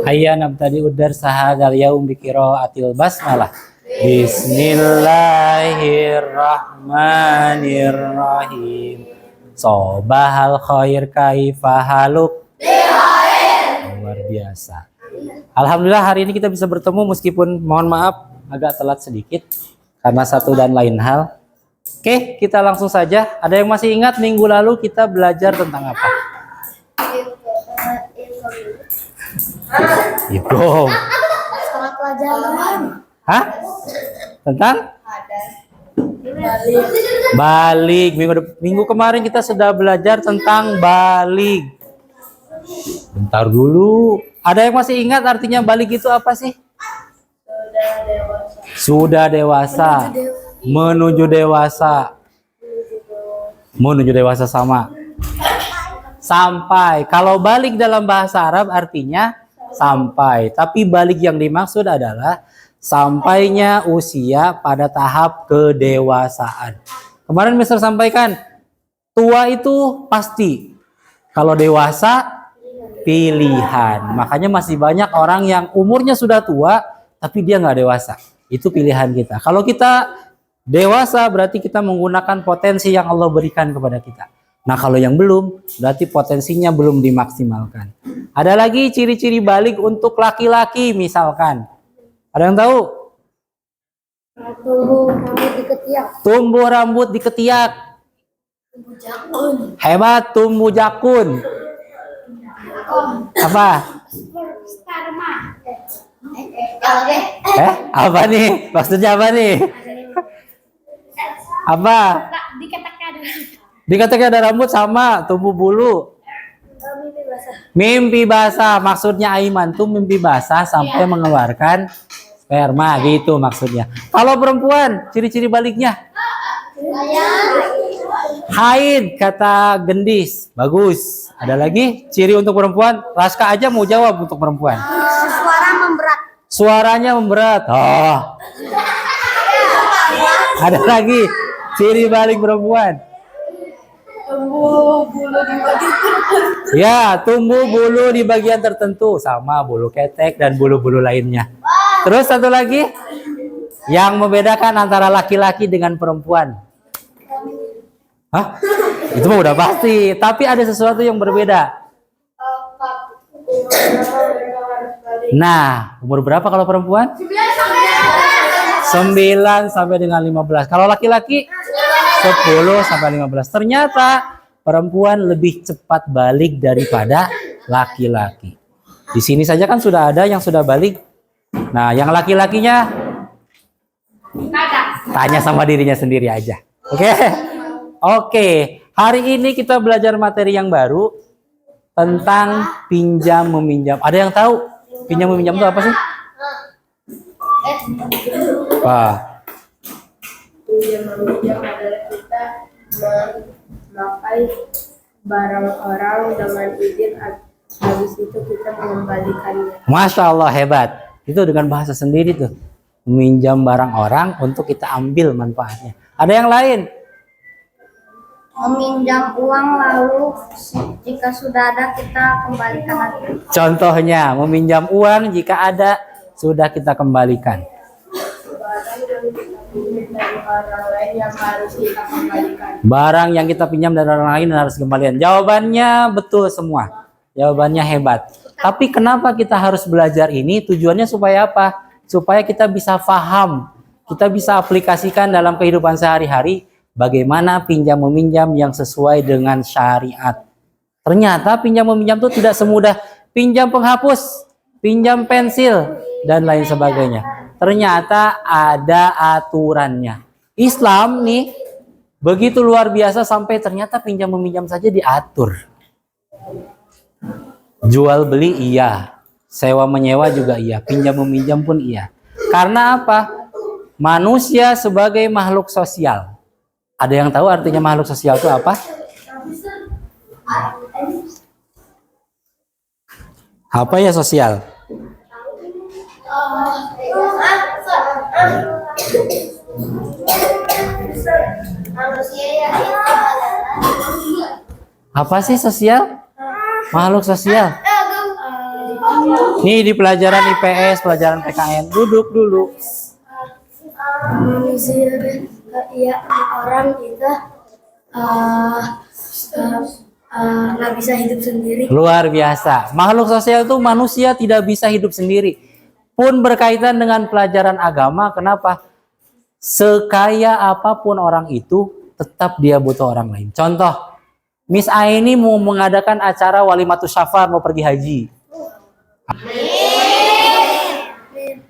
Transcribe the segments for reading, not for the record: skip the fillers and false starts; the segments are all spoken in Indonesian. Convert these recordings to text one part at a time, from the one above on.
Hayya nabtadi udar sahadal yaum biqiraatil basmalah. Bismillahirrahmanirrahim. Sobahal khair kaifahaluk. Luar biasa. Alhamdulillah hari ini kita bisa bertemu meskipun mohon maaf agak telat sedikit karena satu dan lain hal. Oke, kita langsung saja. Ada yang masih ingat minggu lalu kita belajar tentang apa? Itu. Hah? Tentang? Balik. Minggu kemarin kita sudah belajar tentang balik. Bentar dulu. Ada yang masih ingat artinya balik itu apa sih? Sudah dewasa. Menuju dewasa. Menuju dewasa sama. Sampai. Kalau balik dalam bahasa Arab artinya sampai. Tapi balik yang dimaksud adalah sampainya usia pada tahap kedewasaan. Kemarin Mister sampaikan, tua itu pasti. Kalau dewasa, pilihan. Makanya masih banyak orang yang umurnya sudah tua, tapi dia nggak dewasa. Itu pilihan kita. Kalau kita dewasa, berarti kita menggunakan potensi yang Allah berikan kepada kita. Nah kalau yang belum, berarti potensinya belum dimaksimalkan. Ada lagi ciri-ciri balik untuk laki-laki misalkan. Ada yang tahu? Tumbuh rambut di ketiak. Tumbuh rambut di ketiak. Tumbuh jakun. Hebat, tumbuh jakun. Apa? Sperma. Apa nih? Maksudnya apa nih? Apa? Dikatakan ada rambut sama tumbuh bulu. Mimpi basah. Maksudnya Aiman tuh mimpi basah sampai mengeluarkan sperma gitu maksudnya. Kalau perempuan ciri-ciri baliknya haid kata gendis. Bagus. Ada lagi ciri untuk perempuan? Raska aja mau jawab untuk perempuan. Suara memberat. Suaranya memberat. Oh. Ada lagi ciri balik perempuan. Tumbuh bulu di bagian tertentu. Ya, tumbuh bulu di bagian tertentu sama bulu ketek dan bulu-bulu lainnya. Terus satu lagi yang membedakan antara laki-laki dengan perempuan. Hah? Itu mah udah pasti, tapi ada sesuatu yang berbeda. Nah, umur berapa kalau perempuan? 9 sampai dengan 15. Kalau laki-laki 10 sampai 15. Ternyata perempuan lebih cepat balik daripada laki-laki. Di sini saja kan sudah ada yang sudah balik. Nah, yang laki-lakinya tanya sama dirinya sendiri aja. Oke? Oke. Hari ini kita belajar materi yang baru tentang pinjam meminjam. Ada yang tahu pinjam meminjam itu apa sih? Wah. Pinjam meminjam adalah kita memakai barang orang dengan izin, habis itu kita mengembalikannya. Masya Allah, hebat. Itu dengan bahasa sendiri tuh. Meminjam barang orang untuk kita ambil manfaatnya. Ada yang lain? Meminjam uang lalu jika sudah ada kita kembalikan lagi. Contohnya, meminjam uang jika ada sudah kita kembalikan. Dari orang lain yang harus kita kembalikan. Barang yang kita pinjam dari orang lain harus kembalikan. Jawabannya betul semua. Jawabannya hebat. Tapi kenapa kita harus belajar ini? Tujuannya supaya apa? Supaya kita bisa paham. Kita bisa aplikasikan dalam kehidupan sehari-hari. Bagaimana pinjam meminjam yang sesuai dengan syariat. Ternyata pinjam meminjam itu tidak semudah pinjam penghapus, pinjam pensil, dan lain sebagainya. Ternyata ada aturannya. Islam nih begitu luar biasa sampai ternyata pinjam meminjam saja diatur. Jual beli iya, sewa menyewa juga iya, pinjam meminjam pun iya. Karena apa? Manusia sebagai makhluk sosial. Ada yang tahu artinya makhluk sosial itu apa? Apa ya sosial? Manusia yang itu Apa sih sosial? Makhluk sosial. Nih di pelajaran IPS, pelajaran PKN. Duduk dulu. manusia dan ya orang kita nggak bisa hidup sendiri. Luar biasa. Makhluk sosial itu manusia tidak bisa hidup sendiri. Pun berkaitan dengan pelajaran agama, kenapa? Sekaya apapun orang itu, tetap dia butuh orang lain. Contoh, Miss Aini mau mengadakan acara walimatus syafar, mau pergi haji.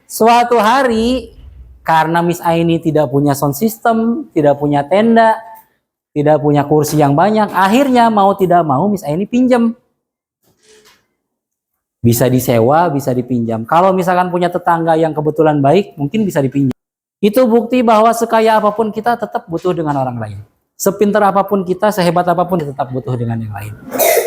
Suatu hari, karena Miss Aini tidak punya sound system, tidak punya tenda, tidak punya kursi yang banyak, akhirnya mau tidak mau Miss Aini pinjam. Bisa disewa, bisa dipinjam. Kalau misalkan punya tetangga yang kebetulan baik, mungkin bisa dipinjam. Itu bukti bahwa sekaya apapun kita tetap butuh dengan orang lain. Sepintar apapun kita, sehebat apapun kita tetap butuh dengan yang lain.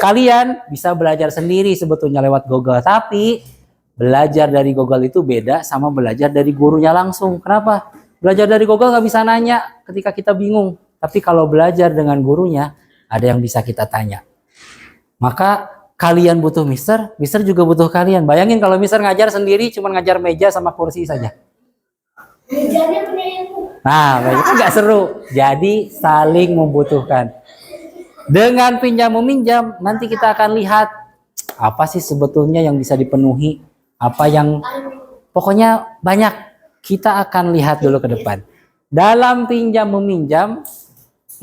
Kalian bisa belajar sendiri sebetulnya lewat Google, tapi belajar dari Google itu beda sama belajar dari gurunya langsung. Kenapa? Belajar dari Google nggak bisa nanya ketika kita bingung. Tapi kalau belajar dengan gurunya, ada yang bisa kita tanya. Maka kalian butuh mister juga butuh kalian. Bayangin kalau mister ngajar sendiri, cuma ngajar meja sama kursi saja. Nah, itu nggak seru. Jadi saling membutuhkan. Dengan pinjam meminjam, nanti kita akan lihat apa sih sebetulnya yang bisa dipenuhi, apa yang pokoknya banyak. Kita akan lihat dulu ke depan. Dalam pinjam meminjam,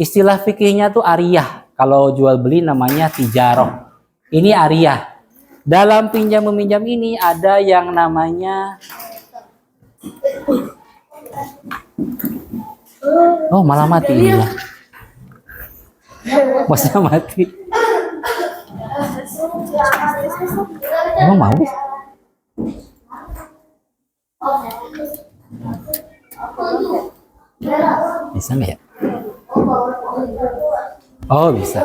istilah fikihnya tuh ariyah. Kalau jual beli namanya tijaroh. Ini ariyah. Dalam pinjam meminjam ini ada yang namanya malah mati ini ya. Bosnya mati. Emang mau? Bisa nggak ya? Oh bisa.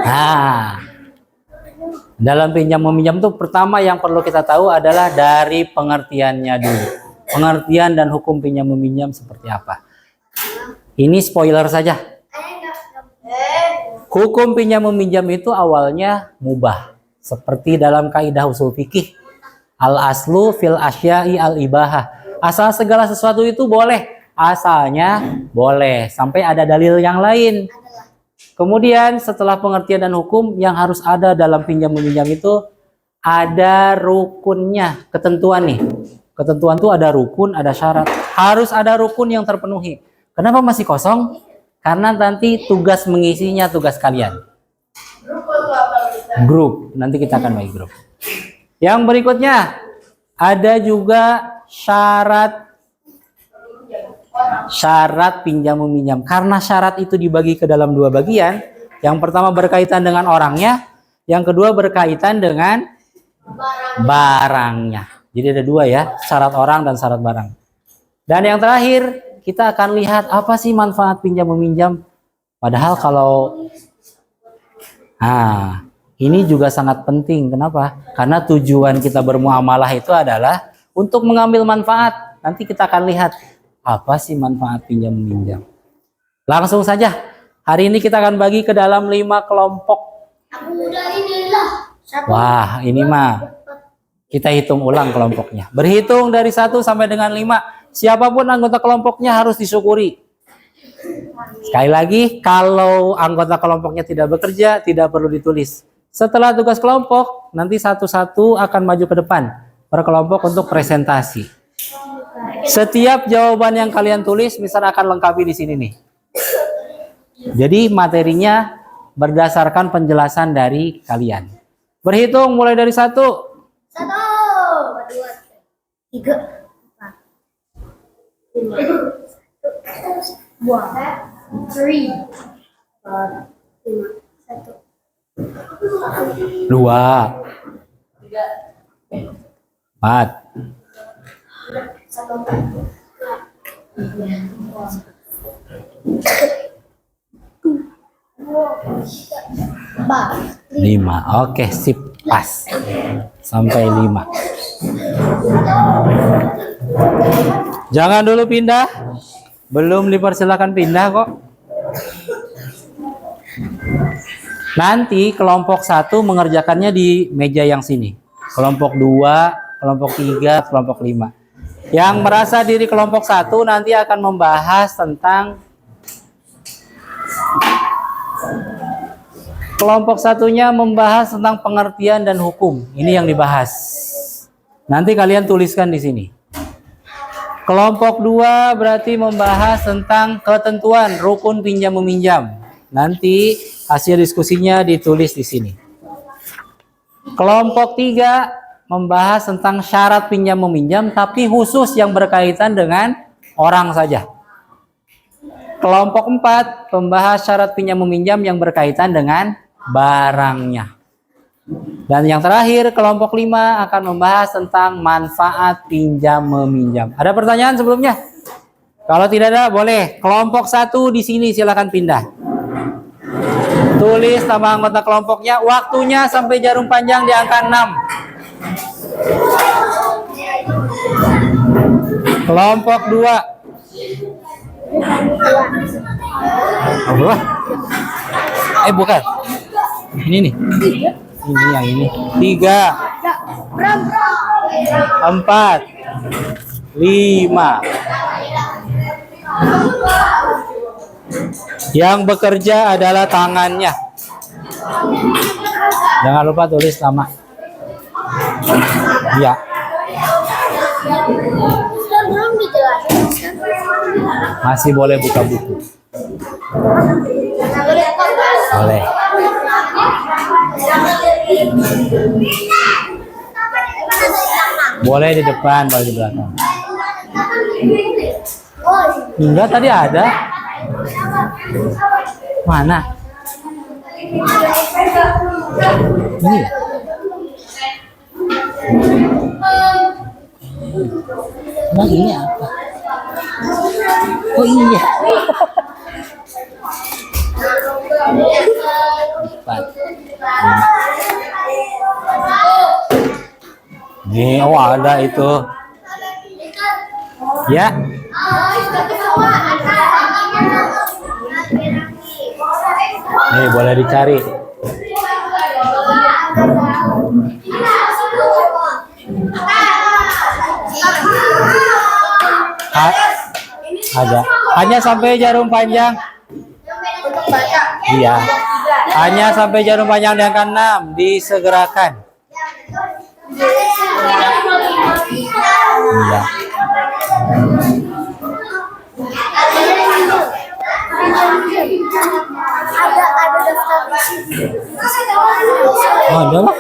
Nah, dalam pinjam meminjam tuh pertama yang perlu kita tahu adalah dari pengertiannya dulu. Pengertian dan hukum pinjam meminjam seperti apa. Ini spoiler saja. Hukum pinjam meminjam itu awalnya mubah. Seperti dalam kaidah usul fikih. Al-aslu fil asya'i al-ibahah. Asal segala sesuatu itu boleh. Asalnya boleh. Sampai ada dalil yang lain. Kemudian setelah pengertian dan hukum yang harus ada dalam pinjam meminjam itu ada rukunnya, ketentuan nih. Ketentuan itu ada rukun, ada syarat. Harus ada rukun yang terpenuhi. Kenapa masih kosong? Karena nanti tugas mengisinya tugas kalian. Grup, nanti kita akan bagi grup. Yang berikutnya ada juga syarat pinjam meminjam. Karena syarat itu dibagi ke dalam dua bagian. Yang pertama berkaitan dengan orangnya, yang kedua berkaitan dengan barangnya. Jadi ada dua ya, syarat orang dan syarat barang. Dan yang terakhir kita akan lihat apa sih manfaat pinjam meminjam. Padahal kalau ini juga sangat penting. Kenapa? Karena tujuan kita bermuamalah itu adalah untuk mengambil manfaat. Nanti kita akan lihat apa sih manfaat pinjam meminjam. Langsung saja. Hari ini kita akan bagi ke dalam 5 kelompok. Wah, ini mah kita hitung ulang kelompoknya. Berhitung dari 1 sampai dengan 5. Siapapun anggota kelompoknya harus disyukuri. Sekali lagi, kalau anggota kelompoknya tidak bekerja, tidak perlu ditulis. Setelah tugas kelompok, nanti satu-satu akan maju ke depan per kelompok untuk presentasi. Setiap jawaban yang kalian tulis, misalnya akan lengkapi di sini nih. Jadi materinya berdasarkan penjelasan dari kalian. Berhitung mulai dari 1. 1, 2, 3, 4, 5, 2, 3, 4, 5, 1, 2, 4, 5. Oke, sip, pas. Sampai 5. Jangan dulu pindah. Belum dipersilakan pindah kok. Nanti kelompok 1 mengerjakannya di meja yang sini. Kelompok 2, kelompok 3, kelompok 5. Yang merasa diri kelompok 1 nanti akan membahas tentang kelompok satunya membahas tentang pengertian dan hukum. Ini yang dibahas. Nanti kalian tuliskan di sini. Kelompok 2 berarti membahas tentang ketentuan rukun pinjam meminjam. Nanti hasil diskusinya ditulis di sini. Kelompok 3 membahas tentang syarat pinjam meminjam tapi khusus yang berkaitan dengan orang saja. Kelompok 4 membahas syarat pinjam meminjam yang berkaitan dengan barangnya. Dan yang terakhir, kelompok 5 akan membahas tentang manfaat pinjam meminjam. Ada pertanyaan sebelumnya? Kalau tidak ada, boleh. Kelompok 1 di sini silakan pindah. Tulis nama anggota kelompoknya, waktunya sampai jarum panjang di angka 6. Kelompok 2. Bukan. Ini nih. Ini yang ini. 3, 4, 5. Yang bekerja adalah tangannya. Jangan lupa tulis nama. Ya. Masih boleh buka buku. Boleh. Boleh di depan, boleh di belakang. Enggak, tadi ada. Mana? Ini ya? Emang ini apa? Oh iya. 4, 5. Nih, oh ada itu. Ya. Nih, boleh dicari. Ada. Hanya sampai jarum panjang. Iya. Hanya sampai jarum panjang di angka 6. Disegerakan. Iya. Oh, ada lah.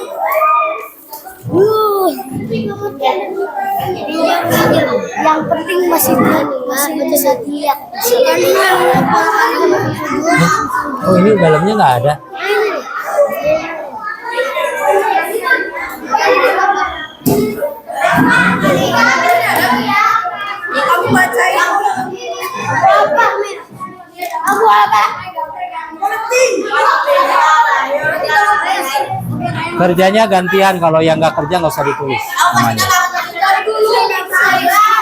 Yang penting masih bisa dilihat. Oh, ini dalamnya nggak ada. Kamu bacain. Aku apa? Kerjanya gantian, kalau yang nggak kerja nggak usah ditulis namanya. Bisa.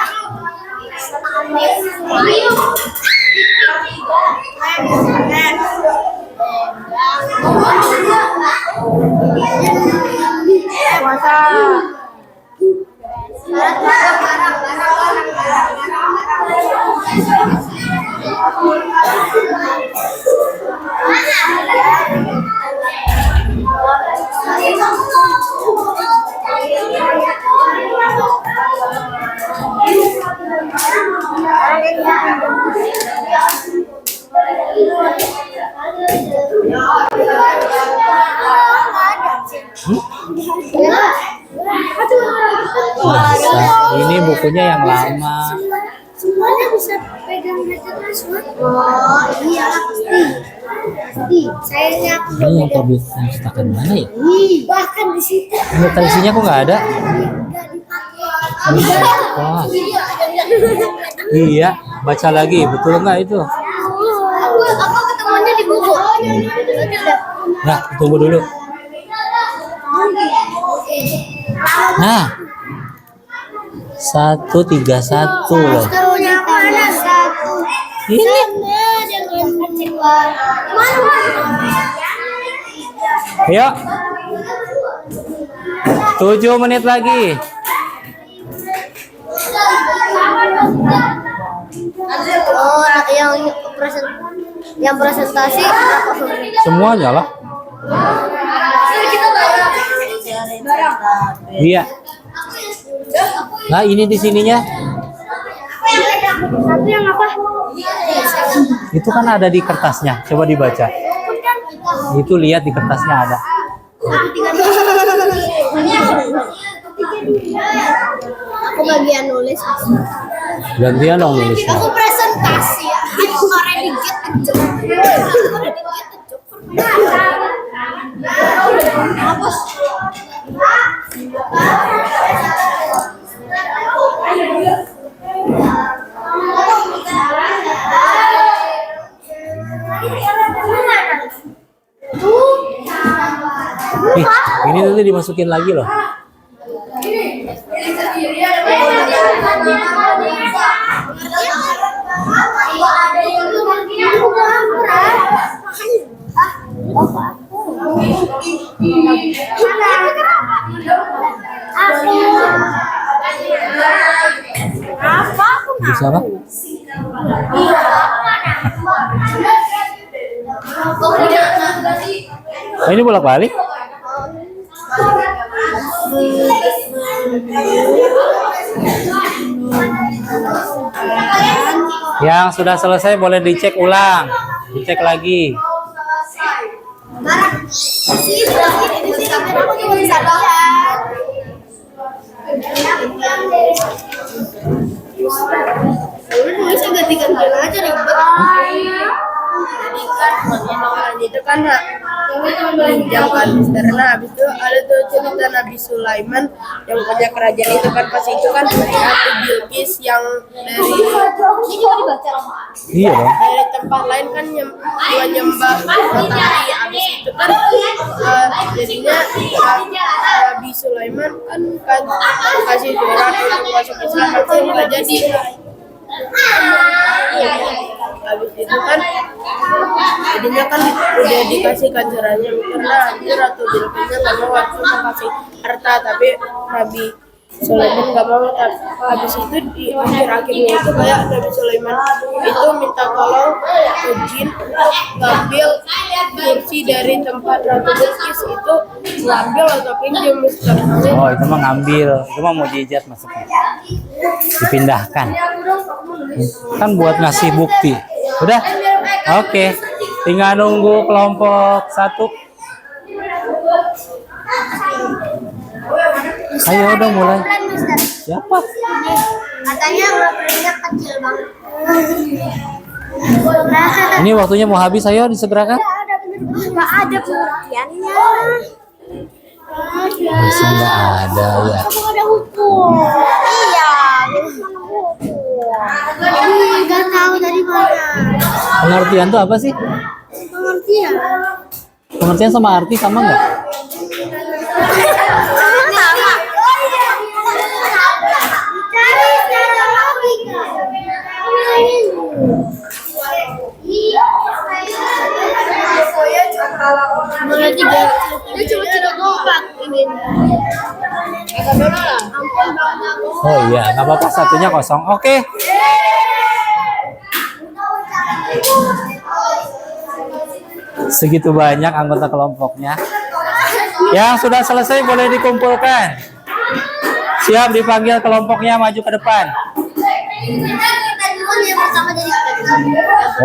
Ini bukunya yang lama. Semuanya bisa pegang Password. Oh iya pasti. Sayangnya aku Ini yang tadi yang cetakan mana ya? bahkan di situ Ini isinya kok nggak ada? nggak dipakai. Wah. Iya, baca lagi. Betul nggak itu? Aku ketemuannya di buku. Nah, tunggu dulu. Nah, 131 loh. Yang mana satu? Ini. Ayo. 7 menit lagi. Oh, yang presentasi berapa menit? Semuanya lah. Iya. Nah, ini di sininya. Satu yang apa? Itu kan ada di kertasnya. Coba dibaca. Itu lihat di kertasnya ada. Aku bagian nulis. Gantian dong nulisnya. Aku presentasi. Aku already get hapus. Nih, ini nanti dimasukin lagi loh. Bisa apa? Oh, ini bolak-balik? Yang sudah selesai boleh dicek ulang, dicek lagi. Nulisnya ganti-gantian aja ribet. Itu kan pinjam kan karena habis itu ada tuh cerita Nabi Sulaiman yang punya kerajaan itu kan pas itu kan Ratu Bilqis yang dari ini juga dibaca Iya dong. dari tempat lain kan menyembah matahari habis itu kan jadinya Nabi Sulaiman kan kasih surat untuk masuk Islam tapi nggak jadi. Habis itu kan jadinya kan udah dikasihkan caranya karena Ratu Bilqisnya nggak mau waktu kasih harta tapi Nabi Sulaiman nggak mau. Habis itu di akhir-akhirnya itu kayak Nabi Sulaiman itu minta tolong ke jin ngambil kursi dari tempat Ratu Bilqis itu ngambil atau pinjam Mister. Oh, itu mah ngambil, itu mah mujizat maksudnya. Dipindahkan. Kan buat ngasih bukti. Udah? Oke. Tinggal nunggu kelompok 1. Ayo udah mulai. Siapa? Katanya ngapelnya kecil banget. Ini waktunya mau habis, ayo disegerakan. Nggak ada pengertiannya. Masih nggak ada ya. Kamu ada hukum. Iya, hukum. Nggak tahu dari mana. Pengertian tuh apa sih? Pengertian. Pengertian sama arti sama nggak? Sama. Cari secara logika. Mulai 3. Dia cuma 3 kompak ini. Oh iya, nggak apa-apa, satunya kosong. Oke. Segitu banyak anggota kelompoknya. Yang sudah selesai boleh dikumpulkan. Siap dipanggil kelompoknya maju ke depan.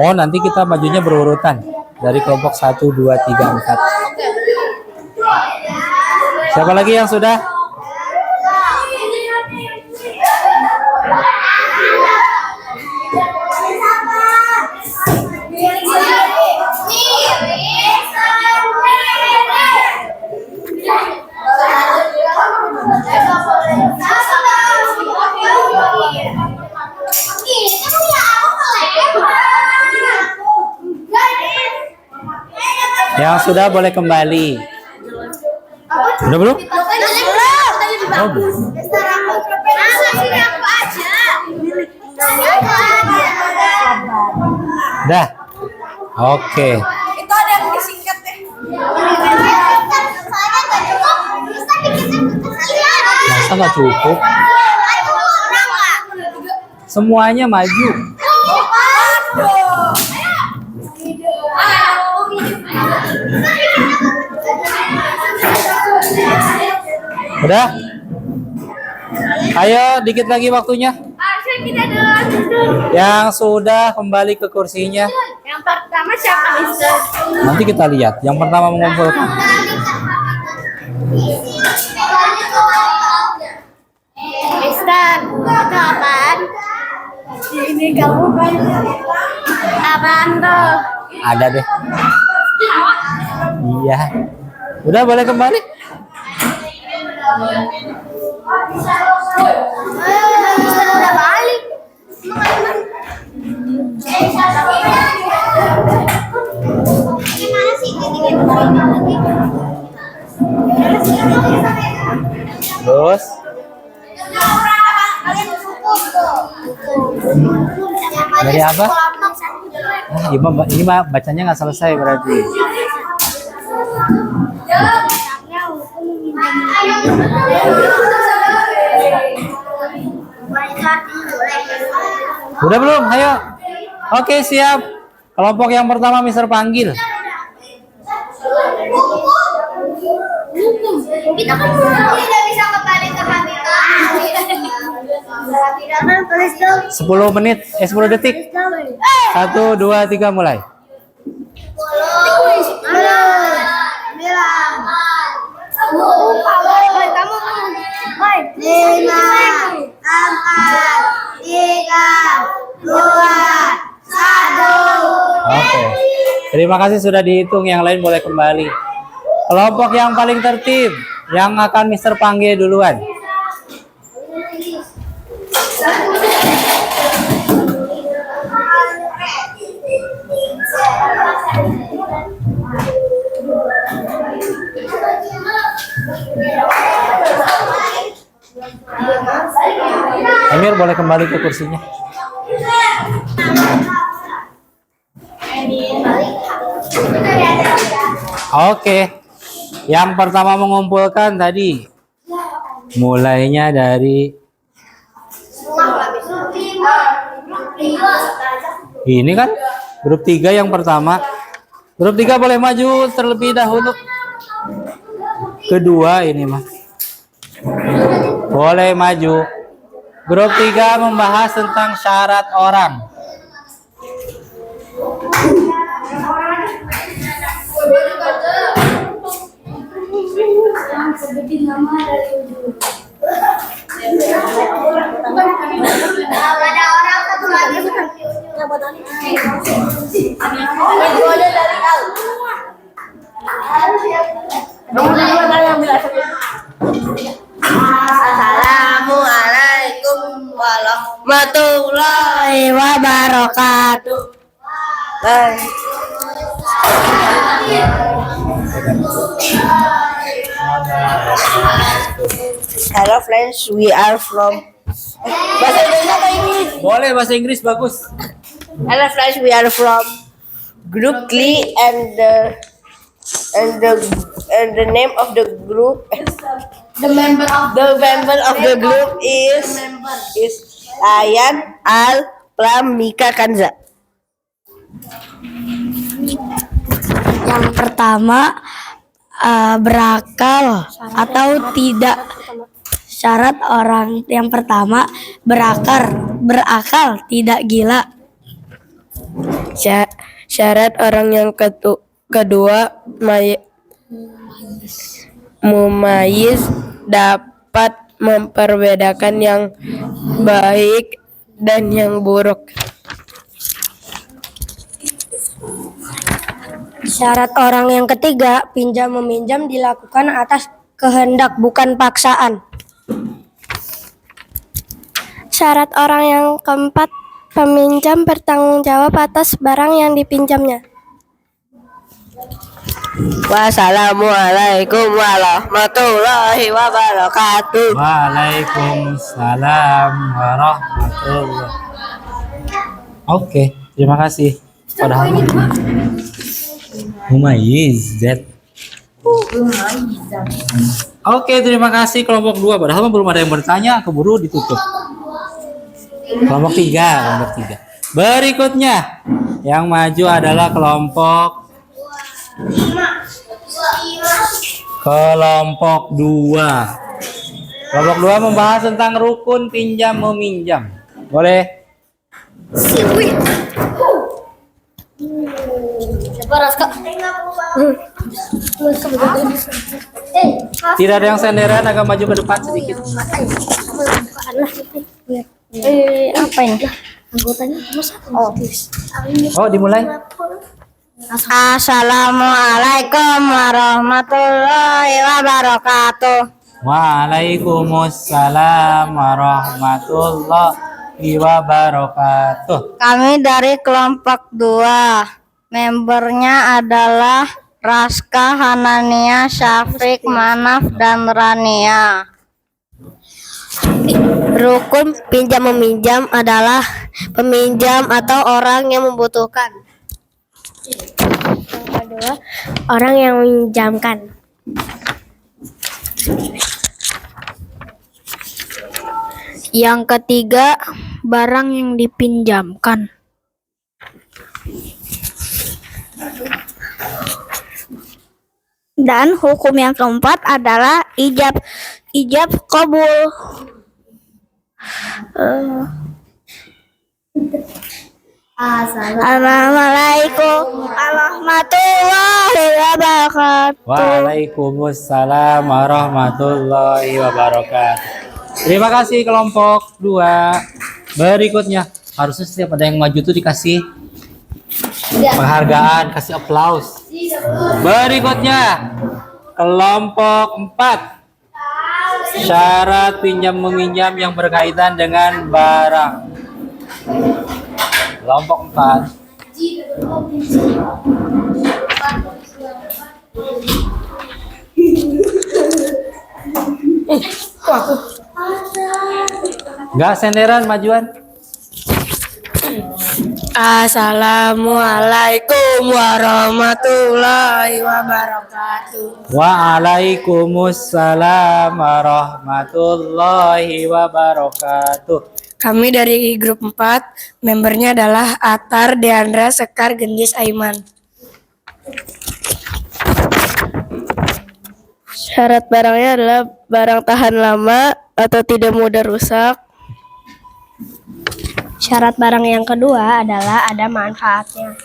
Oh, nanti kita majunya berurutan. Dari kelompok 1, 2, 3, 4. Siapa lagi yang sudah? Yang sudah boleh kembali. Udah belum? Oh, belum. Dah. Oke. Itu ada yang disingkat deh. Masa nggak cukup? Semuanya maju. Udah? Ayo, dikit lagi waktunya. Yang sudah kembali ke kursinya. Yang pertama siapa, Mister? Nanti kita lihat. Yang pertama mengumpulkan. Mister, itu apaan? Ini kamu banyak. Apaan tuh? Ada deh. Iya. Udah boleh kembali. Mister udah balik. Terus. Dari apa? Ah, ini mah bacanya nggak selesai berarti. Udah belum? Ayo. Oke, siap. Kelompok yang pertama Mister panggil. Kita kan tidak bisa kembali ke habitat. 10 menit, 10 detik. 1, 2, 3 mulai. 5, 4, 3, 2, 1. Oke. Terima kasih sudah dihitung, yang lain boleh kembali. Kelompok yang paling tertib, yang akan Mister panggil duluan. Emir boleh kembali ke kursinya. Oke. Yang pertama mengumpulkan tadi. Mulainya dari ini kan grup 3 yang pertama. Grup 3 boleh maju terlebih dahulu. Kedua ini mah. Boleh maju. Grup 3 membahas tentang syarat orang. Assalamualaikum warahmatullahi wabarakatuh. Hello friends, we are from bahasa Indonesia atau Inggris? Boleh bahasa Inggris bagus. Hello friends, we are from Group 3 and the name of the group, The member of the group is Ayan, Al, Plam, Mika, Kanza. Yang pertama, berakal atau tidak. Syarat orang yang pertama, berakal, tidak gila. Syarat orang yang kedua, mumayyiz, dapat memperbedakan yang baik dan yang buruk. Syarat orang yang ketiga, pinjam meminjam dilakukan atas kehendak bukan paksaan. Syarat orang yang keempat, peminjam bertanggung jawab atas barang yang dipinjamnya. Wassalamualaikum warahmatullahi wabarakatuh. Waalaikumsalam warahmatullahi. Oke, terima kasih. Padahal Mumayyiz Z. Oke, terima kasih kelompok 2. Padahal belum ada yang bertanya, keburu ditutup. Kelompok 3. Berikutnya yang maju adalah kelompok 2. Kelompok 2 membahas tentang rukun pinjam meminjam. Boleh? Tidak ada yang senderan, agak maju ke depan sedikit. Apa ini? Anggotanya cuma satu. Oh, dimulai. Assalamualaikum warahmatullahi wabarakatuh. Waalaikumsalam warahmatullahi wabarakatuh. Kami dari kelompok 2. Membernya adalah Raska, Hanania, Syafrik, Manaf, dan Rania. Rukun pinjam meminjam adalah peminjam atau orang yang membutuhkan. Yang kedua, orang yang meminjamkan. Yang ketiga, barang yang dipinjamkan. Dan hukum yang keempat adalah ijab qabul. Assalamualaikum warahmatullahi wabarakatuh. Waalaikumsalam warahmatullahi wabarakatuh. Terima kasih kelompok 2. Berikutnya, harusnya setiap ada yang maju tuh dikasih penghargaan, kasih aplaus. Berikutnya, kelompok 4. Syarat pinjam meminjam yang berkaitan dengan barang. Kelompok 4. Enggak senderan majuan. Assalamualaikum warahmatullahi wabarakatuh. Waalaikumsalam warahmatullahi wabarakatuh. Kami dari grup 4, membernya adalah Atar, Deandra, Sekar, Gendis, Aiman. Syarat barangnya adalah barang tahan lama atau tidak mudah rusak. Syarat barang yang kedua adalah ada manfaatnya.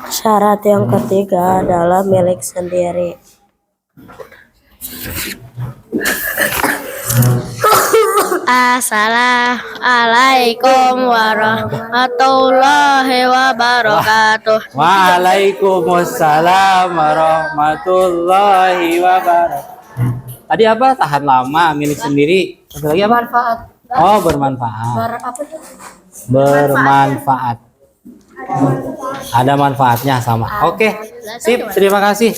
Syarat yang ketiga adalah milik sendiri. Assalamualaikum warahmatullahi wabarakatuh. Waalaikumsalam warahmatullahi wabarakatuh. Tadi apa? Tahan lama, milik sendiri. Satu lagi apa? Manfaat. Oh, bermanfaat. Apa tuh? Bermanfaat. Ada manfaatnya sama. Oke, sip. Terima kasih.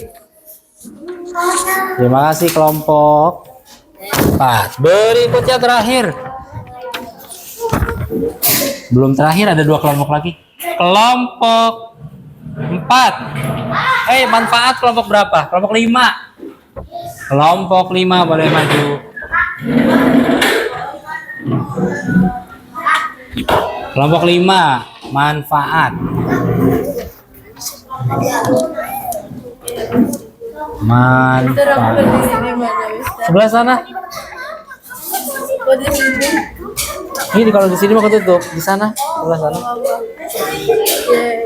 Terima kasih kelompok 4. Berikutnya terakhir. Belum terakhir, ada 2 kelompok lagi. Kelompok 4. Manfaat kelompok berapa? Kelompok 5. Kelompok 5 boleh maju. Kelompok 5, manfaat. Manfaat. Sebelah sana. Ini kalau di sini mau ketutup, di sana, sebelah sana.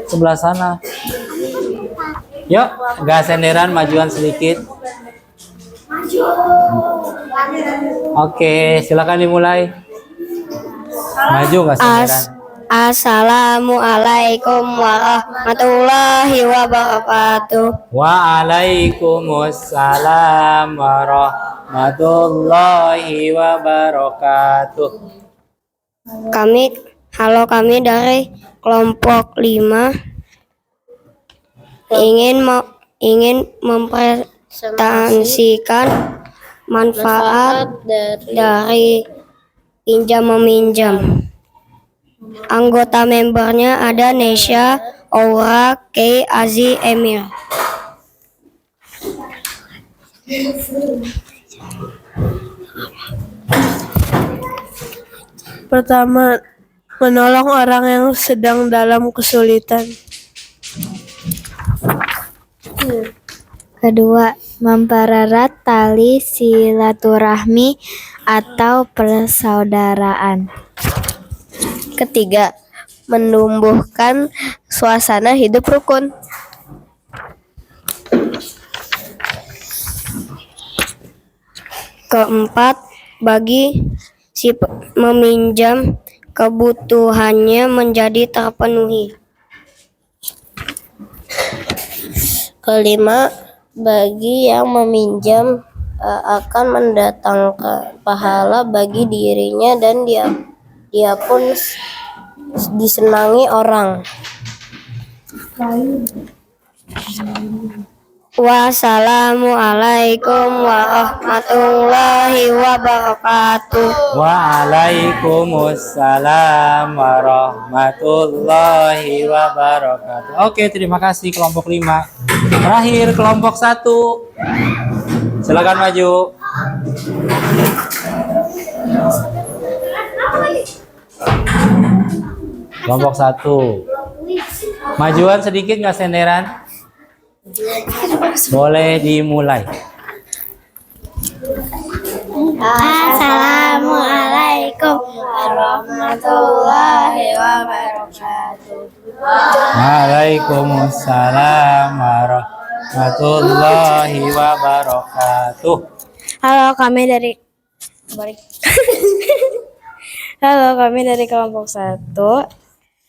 Sebelah sana. Yuk, gak senderan, majuan sedikit. Oke, silakan dimulai. Maju gak senderan? Assalamualaikum warahmatullahi wabarakatuh. Waalaikumsalam warahmatullahi wabarakatuh. Kami dari kelompok 5 ingin mempresentasikan manfaat dari pinjam meminjam. Anggota membernya ada Nesya, Aura, Kay, Azi, Emil. Pertama, menolong orang yang sedang dalam kesulitan. Kedua, mempererat tali silaturahmi atau persaudaraan. Ketiga, menumbuhkan suasana hidup rukun. Keempat, bagi si meminjam kebutuhannya menjadi terpenuhi. Kelima, bagi yang meminjam akan mendatangkan pahala bagi dirinya dan dia pun disenangi orang. Wassalamualaikum warahmatullahi wabarakatuh. Waalaikumsalam warahmatullahi wabarakatuh. Oke, terima kasih kelompok 5. Terakhir kelompok 1. Silakan maju. Kelompok 1. Majuan sedikit nggak senderan? Boleh dimulai. Assalamualaikum warahmatullahi wabarakatuh. Waalaikumsalam warahmatullahi wabarakatuh. Halo, kami dari kelompok 1.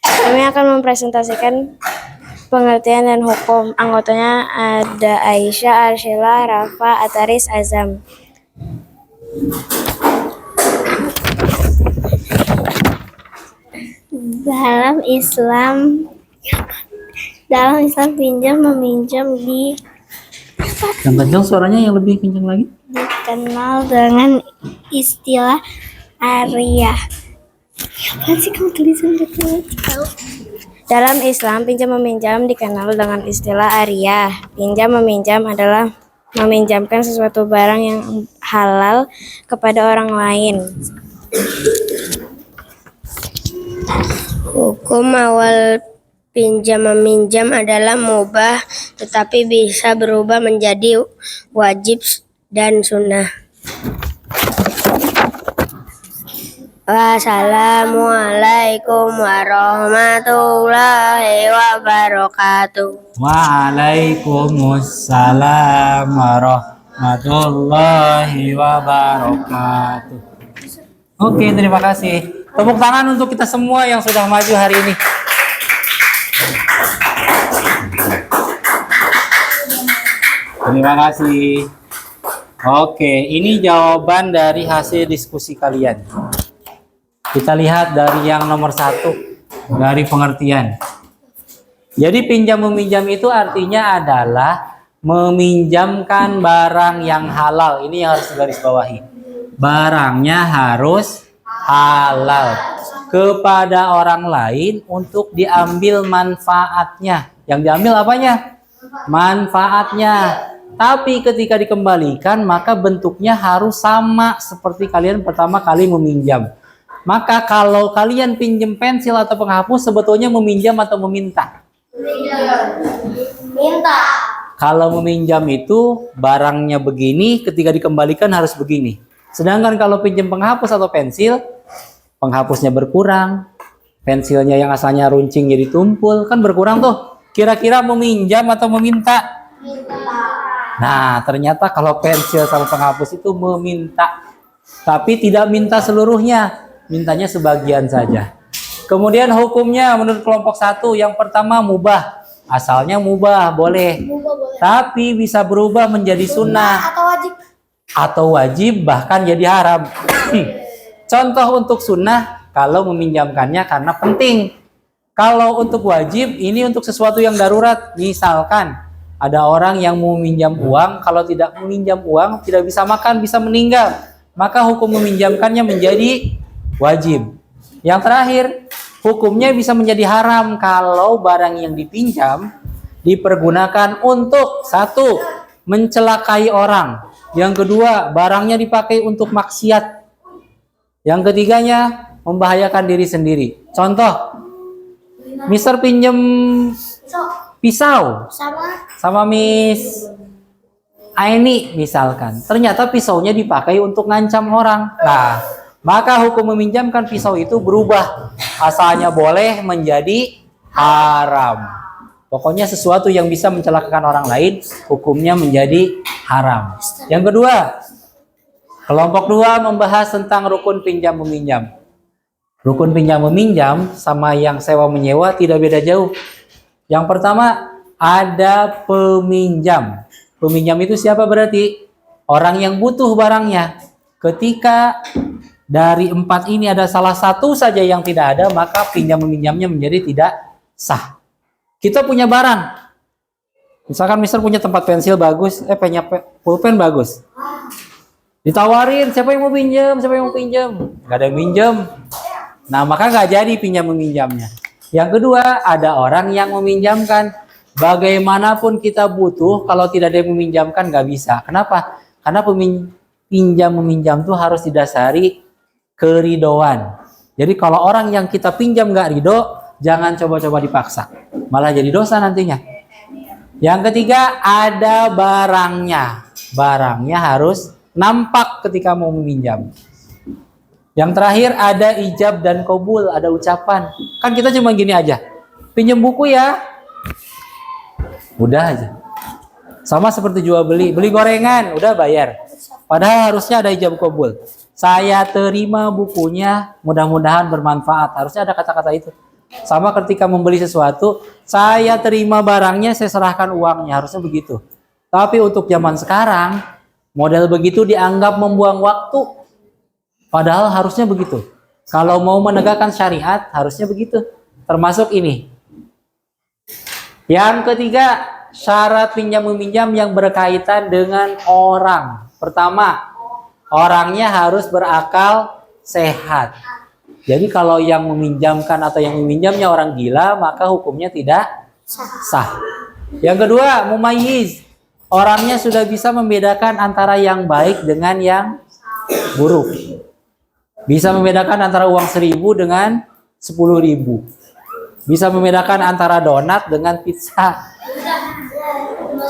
Kami akan mempresentasikan pengertian dan hukum. Anggotanya ada Aisyah, Arshila, Rafa, Ataris, Azam. Dalam Islam pinjam meminjam Yang kencang suaranya, yang lebih kencang lagi. dikenal dengan istilah ariyah. Apa sih kamu tulisan Dalam Islam, pinjam meminjam dikenal dengan istilah ariyah. Pinjam meminjam adalah meminjamkan sesuatu barang yang halal kepada orang lain. Hukum awal pinjam meminjam adalah mubah, tetapi bisa berubah menjadi wajib dan sunnah. Wassalamualaikum warahmatullahi wabarakatuh. Waalaikumsalam warahmatullahi wabarakatuh. Oke, terima kasih. Tepuk tangan untuk kita semua yang sudah maju hari ini. Terima kasih. Oke, ini jawaban dari hasil diskusi kalian. Kita lihat dari yang nomor 1, dari pengertian. Jadi pinjam meminjam itu artinya adalah meminjamkan barang yang halal. Ini yang harus digarisbawahi. Barangnya harus halal kepada orang lain untuk diambil manfaatnya. Yang diambil apanya? Manfaatnya. Tapi ketika dikembalikan maka bentuknya harus sama seperti kalian pertama kali meminjam. Maka kalau kalian pinjam pensil atau penghapus sebetulnya meminjam atau meminta? Minta. Kalau meminjam itu barangnya begini, ketika dikembalikan harus begini. Sedangkan kalau pinjam penghapus atau pensil, penghapusnya berkurang, pensilnya yang asalnya runcing jadi tumpul, kan berkurang tuh. Kira-kira meminjam atau meminta? Nah, ternyata kalau pensil sama penghapus itu meminta. Tapi tidak minta seluruhnya, mintanya sebagian saja. Kemudian hukumnya menurut kelompok 1, yang pertama mubah. Asalnya mubah, boleh. Tapi bisa berubah menjadi sunnah. Atau wajib, bahkan jadi haram. Contoh untuk sunnah, kalau meminjamkannya karena penting. Kalau untuk wajib, ini untuk sesuatu yang darurat. Misalkan, ada orang yang mau meminjam uang, kalau tidak meminjam uang, tidak bisa makan, bisa meninggal. Maka hukum meminjamkannya menjadi wajib. Yang terakhir, hukumnya bisa menjadi haram kalau barang yang dipinjam dipergunakan untuk satu, mencelakai orang. Yang kedua, barangnya dipakai untuk maksiat. Yang ketiganya, membahayakan diri sendiri. Contoh, Mister pinjem pisau sama Miss Aini misalkan. Ternyata pisaunya dipakai untuk ngancam orang. Nah, maka hukum meminjamkan pisau itu berubah. Asalnya boleh menjadi haram. Pokoknya sesuatu yang bisa mencelakakan orang lain, hukumnya menjadi haram. Yang kedua, kelompok dua membahas tentang rukun pinjam meminjam. Rukun pinjam meminjam sama yang sewa menyewa tidak beda jauh. Yang pertama ada peminjam. Peminjam itu siapa berarti? Orang yang butuh barangnya. Ketika dari empat ini ada salah satu saja yang tidak ada, maka pinjam meminjamnya menjadi tidak sah. Kita punya barang. Misalkan Mister punya tempat pensil bagus, punya pulpen bagus. Ditawarin, siapa yang mau pinjam? Siapa yang mau pinjam? Gak ada yang pinjam. Nah, maka nggak jadi pinjam meminjamnya. Yang kedua, ada orang yang meminjamkan. Bagaimanapun kita butuh, kalau tidak ada yang meminjamkan nggak bisa. Kenapa? Karena pinjam meminjam itu harus didasari keridoan. Jadi kalau orang yang kita pinjam nggak ridho, jangan coba-coba dipaksa. Malah jadi dosa nantinya. Yang ketiga, ada barangnya. Barangnya harus nampak ketika mau meminjam. Yang terakhir ada ijab dan qabul, ada ucapan. Kan kita cuma gini aja. Pinjam buku ya. Udah aja. Sama seperti jual beli. Beli gorengan, udah bayar. Padahal harusnya ada ijab qabul. Saya terima bukunya, mudah-mudahan bermanfaat. Harusnya ada kata-kata itu. Sama ketika membeli sesuatu, saya terima barangnya, saya serahkan uangnya. Harusnya begitu. Tapi untuk zaman sekarang, model begitu dianggap membuang waktu. Padahal harusnya begitu. Kalau mau menegakkan syariat, harusnya begitu. Termasuk ini. Yang ketiga, syarat pinjam meminjam yang berkaitan dengan orang. Pertama, orangnya harus berakal sehat. Jadi kalau yang meminjamkan atau yang meminjamnya orang gila, maka hukumnya tidak sah. Yang kedua, mumayyiz. Orangnya sudah bisa membedakan antara yang baik dengan yang buruk. Bisa membedakan antara uang 1.000 dengan 10.000. Bisa membedakan antara donat dengan pizza.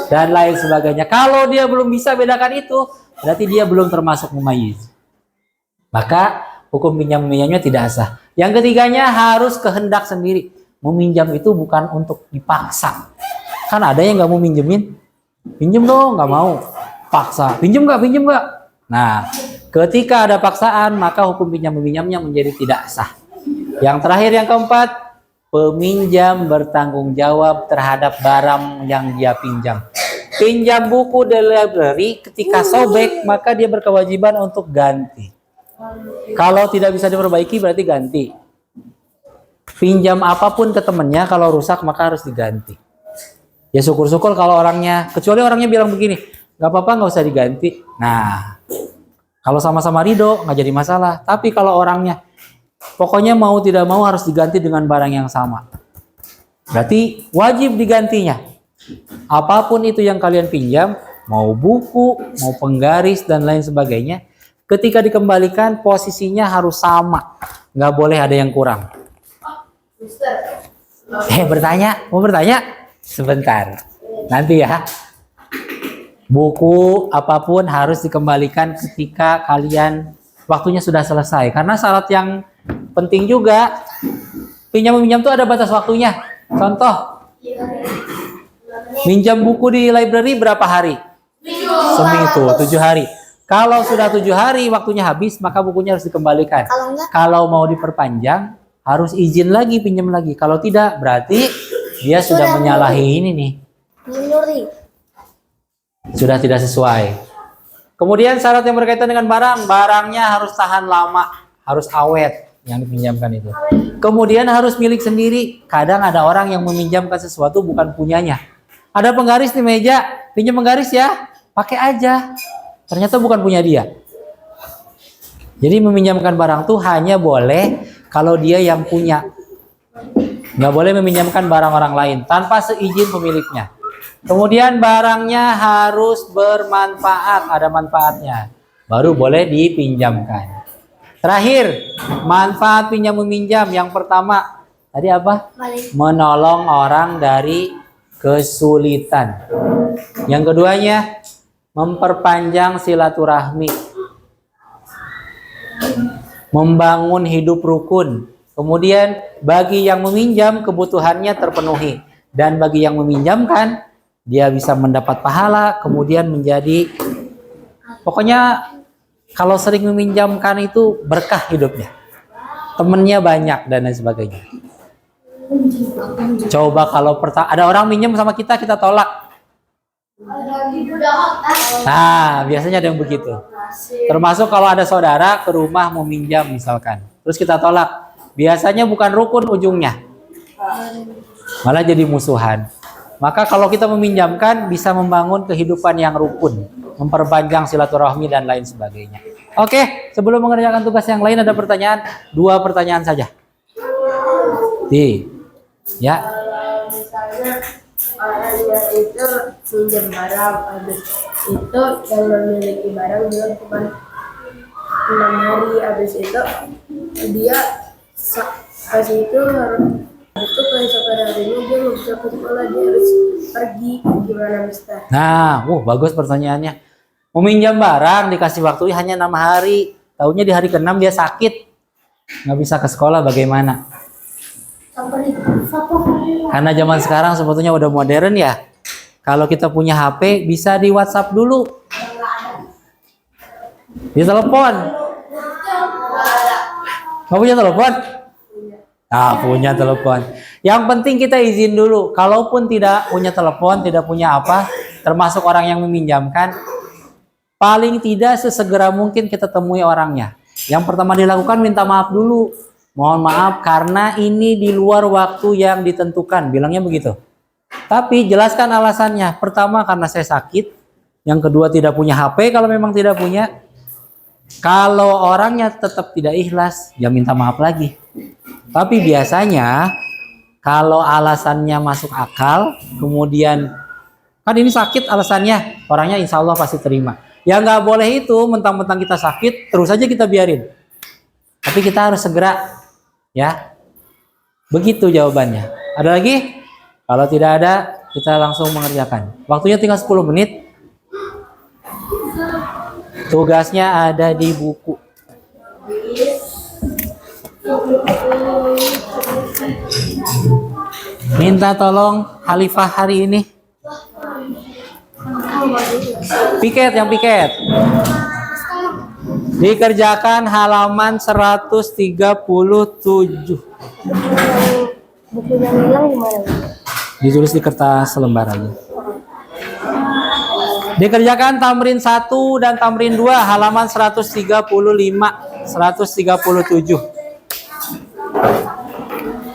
Dan lain sebagainya. Kalau dia belum bisa bedakan itu, berarti dia belum termasuk mumayyiz. Maka hukum pinjam meminjamnya tidak sah. Yang ketiganya harus kehendak sendiri. Meminjam itu bukan untuk dipaksa. Kan ada yang nggak mau minjemin. Pinjem dong, nggak mau. Paksa. Pinjem nggak? Pinjem nggak? Nah, ketika ada paksaan, maka hukum pinjam meminjamnya menjadi tidak sah. Yang terakhir, yang keempat, peminjam bertanggung jawab terhadap barang yang dia pinjam. Pinjam buku di library, ketika sobek, maka dia berkewajiban untuk ganti. Kalau tidak bisa diperbaiki berarti ganti. Pinjam apapun ke temennya, kalau rusak maka harus diganti. Ya syukur-syukur kalau orangnya, kecuali orangnya bilang begini, nggak apa-apa, nggak usah diganti. Nah, kalau sama-sama ridho nggak jadi masalah. Tapi kalau orangnya pokoknya mau tidak mau harus diganti dengan barang yang sama, berarti wajib digantinya. Apapun itu yang kalian pinjam, mau buku, mau penggaris dan lain sebagainya, ketika dikembalikan posisinya harus sama, nggak boleh ada yang kurang. Bertanya? Mau bertanya? Sebentar, nanti ya. Buku apapun harus dikembalikan ketika kalian waktunya sudah selesai. Karena syarat yang penting juga, pinjam meminjam itu ada batas waktunya. Contoh, minjam buku di library berapa hari? Seminggu, 7 hari. Kalau sudah 7 hari waktunya habis, maka bukunya harus dikembalikan. Kalau mau diperpanjang, harus izin lagi, pinjam lagi. Kalau tidak, berarti dia sudah menyalahi ini nih. Sudah tidak sesuai. Kemudian syarat yang berkaitan dengan barang, barangnya harus tahan lama, harus awet yang dipinjamkan itu. Kemudian harus milik sendiri. Kadang ada orang yang meminjamkan sesuatu bukan punyanya. Ada penggaris di meja, pinjam penggaris ya, pakai aja. Ternyata bukan punya dia. Jadi meminjamkan barang tuh hanya boleh kalau dia yang punya. Nggak boleh meminjamkan barang orang lain tanpa seizin pemiliknya. Kemudian barangnya harus bermanfaat, ada manfaatnya, baru boleh dipinjamkan. Terakhir, manfaat pinjam meminjam yang pertama tadi apa? Menolong orang dari kesulitan. Yang keduanya, memperpanjang silaturahmi, membangun hidup rukun. Kemudian bagi yang meminjam kebutuhannya terpenuhi, dan bagi yang meminjamkan dia bisa mendapat pahala, kemudian menjadi, pokoknya kalau sering meminjamkan itu berkah hidupnya, temennya banyak dan lain sebagainya. Coba kalau ada orang minjem sama kita, kita tolak. Nah, biasanya ada yang begitu. Termasuk kalau ada saudara ke rumah mau minjam misalkan, terus kita tolak. Biasanya bukan rukun ujungnya, malah jadi musuhan. Maka kalau kita meminjamkan bisa membangun kehidupan yang rukun, memperpanjang silaturahmi dan lain sebagainya. Oke, sebelum mengerjakan tugas yang lain ada pertanyaan, 2 pertanyaan saja. Ya. Kalau misalnya orangnya itu pinjam barang, habis itu yang memiliki barang bilang cuma 6 hari, habis itu dia pas itu harus itu keesokan harinya dia nggak bisa ke sekolah, dia harus pergi, gimana Mister? Nah, bagus pertanyaannya. Meminjam barang dikasih waktu hanya 6 hari, tahunya di hari ke-6 dia sakit, nggak bisa ke sekolah, bagaimana? Karena zaman sekarang sebetulnya udah modern ya. Kalau kita punya HP bisa di WhatsApp dulu, di telepon. Nggak punya telepon? Nah, punya telepon. Yang penting kita izin dulu. Kalaupun tidak punya telepon, tidak punya apa, termasuk orang yang meminjamkan, paling tidak sesegera mungkin kita temui orangnya. Yang pertama dilakukan minta maaf dulu. Mohon maaf karena ini di luar waktu yang ditentukan, bilangnya begitu. Tapi jelaskan alasannya. Pertama karena saya sakit. Yang kedua tidak punya HP kalau memang tidak punya. Kalau orangnya tetap tidak ikhlas, ya minta maaf lagi. Tapi biasanya kalau alasannya masuk akal, kemudian kan ini sakit alasannya, orangnya insya Allah pasti terima. Ya nggak boleh itu mentang-mentang kita sakit terus aja kita biarin. Tapi kita harus segera, ya. Begitu jawabannya. Ada lagi? Kalau tidak ada, kita langsung mengerjakan. Waktunya tinggal 10 menit. Tugasnya ada di buku. Minta tolong Khalifah hari ini. Piket, yang piket. Dikerjakan halaman 137. Buku yang hilang gimana? Ditulis di kertas selembar aja. Dikerjakan tamrin 1 dan tamrin 2 halaman 135, 137.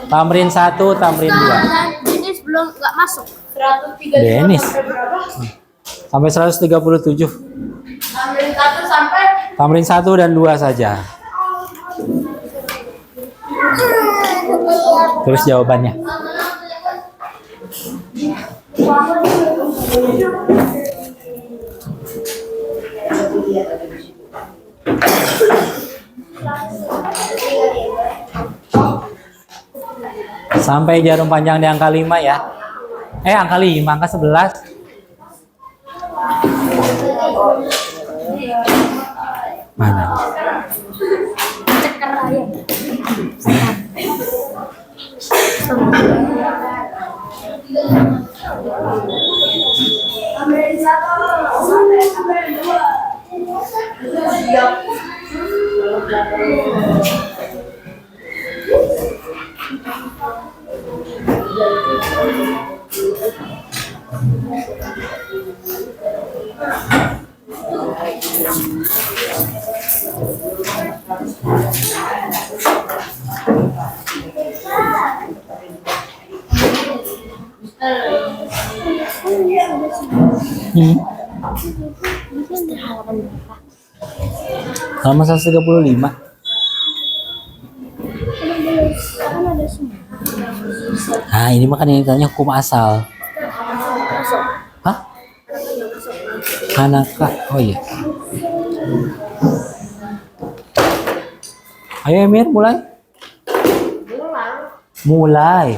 Tamrin 1, tamrin 2. Denis belum nggak masuk. 103 Denis. Sampai 137. Tamrin 1 sampai Tamrin 1 dan 2 saja. Terus jawabannya. Sampai jarum panjang di angka 5 ya. Angka 5, angka 11. Mana? Halaman 135. Nah, ini makanya yang ditanya hukum asal. Hah? Hanaka. Oh iya. Ayo Emir, mulai. Mulai.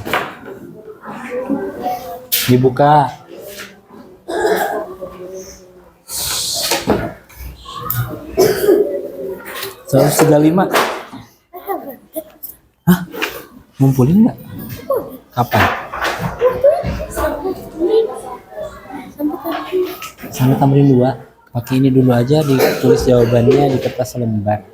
Dibuka. Seratus 135. Hah? Ngumpulin nggak? Kapan? Sampai tambahin 2. Pakai ini dulu aja, ditulis jawabannya di kertas lembar.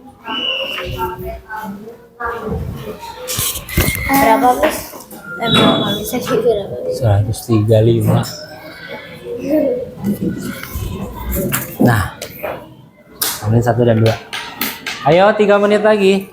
Berapa Mas? Berapa bisa berapa? 135. Nah, tambahin 1 dan 2. Ayo 3 menit lagi.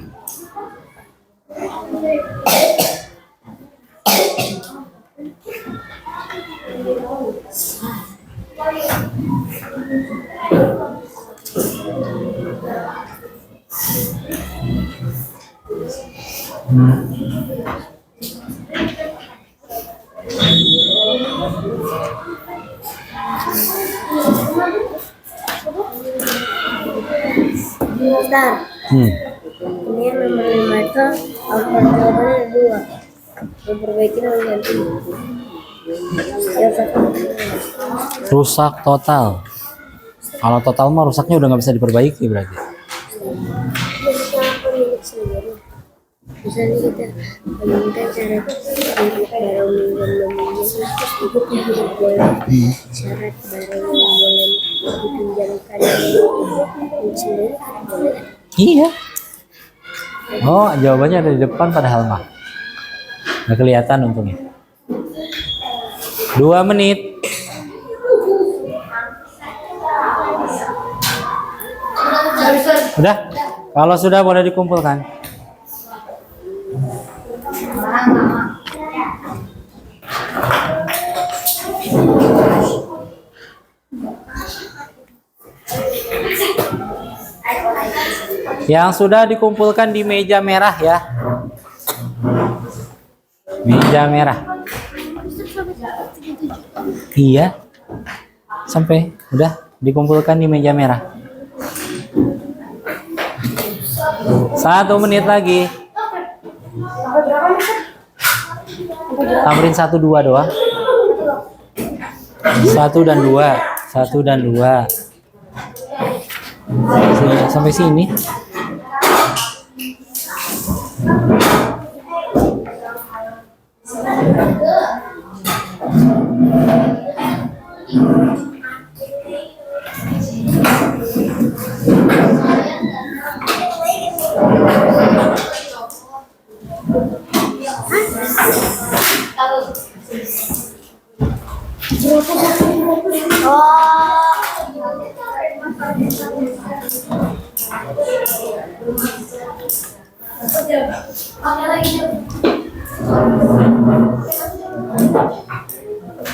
Bentar. Ini yang nomor 5 itu alfabet jawabannya ada 2. Memperbaiki dan mengganti. Ya, Rusak total. Kalau total mah rusaknya udah nggak bisa diperbaiki berarti. Misalnya kita meminta cara untuk barang minjam itu tidak boleh. Syarat barang yang boleh dipinjamkan sendiri boleh. Iya. Oh, jawabannya ada di depan padahal mah. Nggak kelihatan untungnya. 2 menit. Udah? Kalau sudah boleh dikumpulkan. Yang sudah dikumpulkan di meja merah ya. Meja merah. Iya. Sampai udah dikumpulkan di meja merah. 1 menit lagi. Tambahin 1 2 doang. 1 dan 2. 1 dan 2. Sampai sini.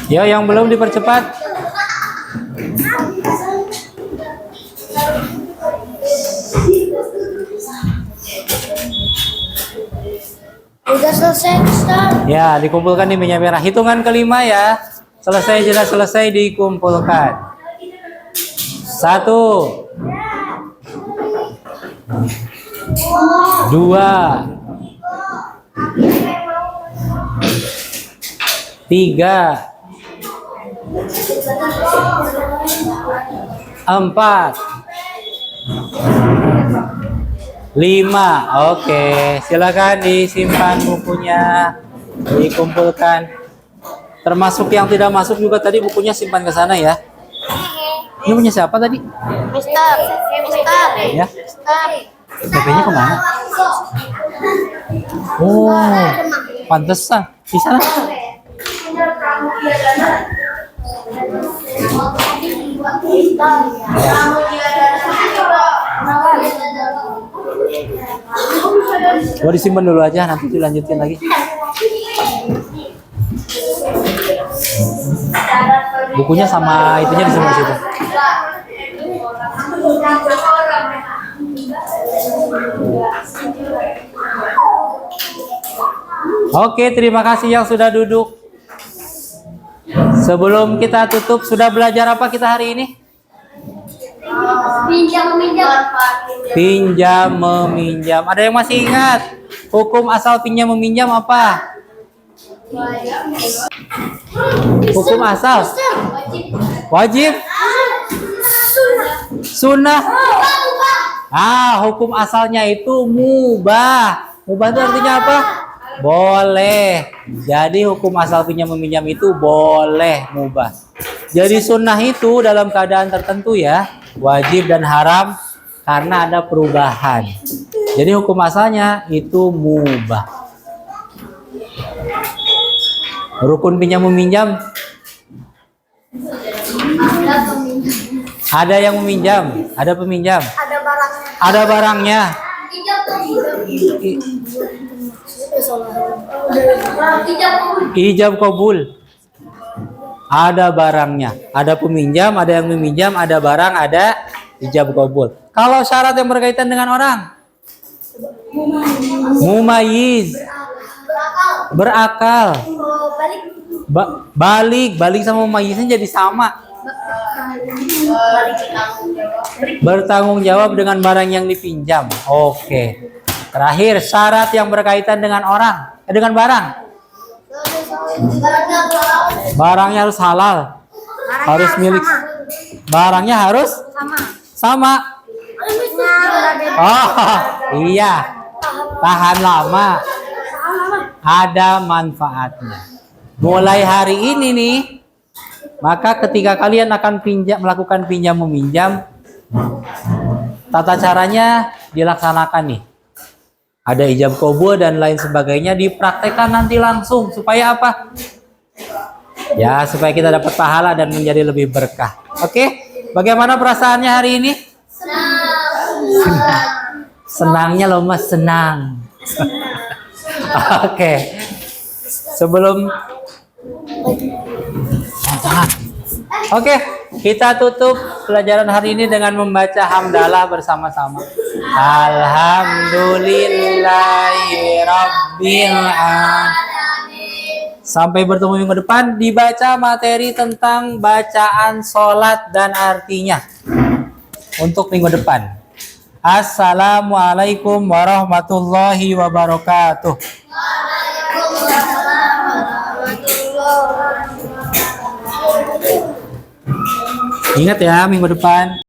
Ya, yang belum dipercepat. Udah selesai, Ustaz. Ya, dikumpulkan di meja merah. Hitungan kelima ya. Selesai, jelas selesai, dikumpulkan. 1 2 3 4 5. Oke, silakan disimpan bukunya, dikumpulkan. Termasuk yang tidak masuk juga tadi bukunya simpan ke sana ya. Ini punya siapa tadi? Mister. Ya. HP-nya kemana? Oh, pantesan. Di sana. Gua disimpan dulu aja, nanti dilanjutin lagi. Bukunya sama itunya disimpan di situ. Oke, terima kasih yang sudah duduk. Sebelum kita tutup, sudah belajar apa kita hari ini? Pinjam meminjam. Ada yang masih ingat? Hukum asal pinjam meminjam apa? Hukum asal wajib, sunnah. Hukum asalnya itu mubah. Mubah itu artinya apa? Boleh. Jadi hukum asal pinjam meminjam itu boleh, mubah. Jadi sunnah itu dalam keadaan tertentu ya, wajib dan haram karena ada perubahan. Jadi hukum asalnya itu mubah. Rukun pinjam meminjam. Ada yang meminjam, ada peminjam. Ada barangnya. Ijab kabul. Ada barangnya, ada peminjam, ada yang meminjam, ada barang, ada ijab kabul. Kalau syarat yang berkaitan dengan orang, mumayyiz, berakal, balik sama mumayyiznya jadi sama. Bertanggung jawab dengan barang yang dipinjam. Oke. Terakhir, syarat yang berkaitan dengan orang, dengan barang. Barangnya harus halal, harus milik. Barangnya harus sama. Oh, iya. Tahan lama. Ada manfaatnya. Mulai hari ini nih, maka ketika kalian akan melakukan pinjam meminjam, tata caranya dilaksanakan nih. Ada ijab kabul dan lain sebagainya, dipraktekkan nanti langsung. Supaya apa? Ya, supaya kita dapat pahala dan menjadi lebih berkah. Oke? Bagaimana perasaannya hari ini? Senang. Senangnya loh mas, senang. Oke. Sebelum Oke, kita tutup pelajaran hari ini dengan membaca hamdalah bersama-sama. Alhamdulillahirabbil alamin. Sampai bertemu minggu depan, dibaca materi tentang bacaan sholat dan artinya untuk minggu depan. Assalamualaikum warahmatullahi wabarakatuh. Ingat ya, minggu depan.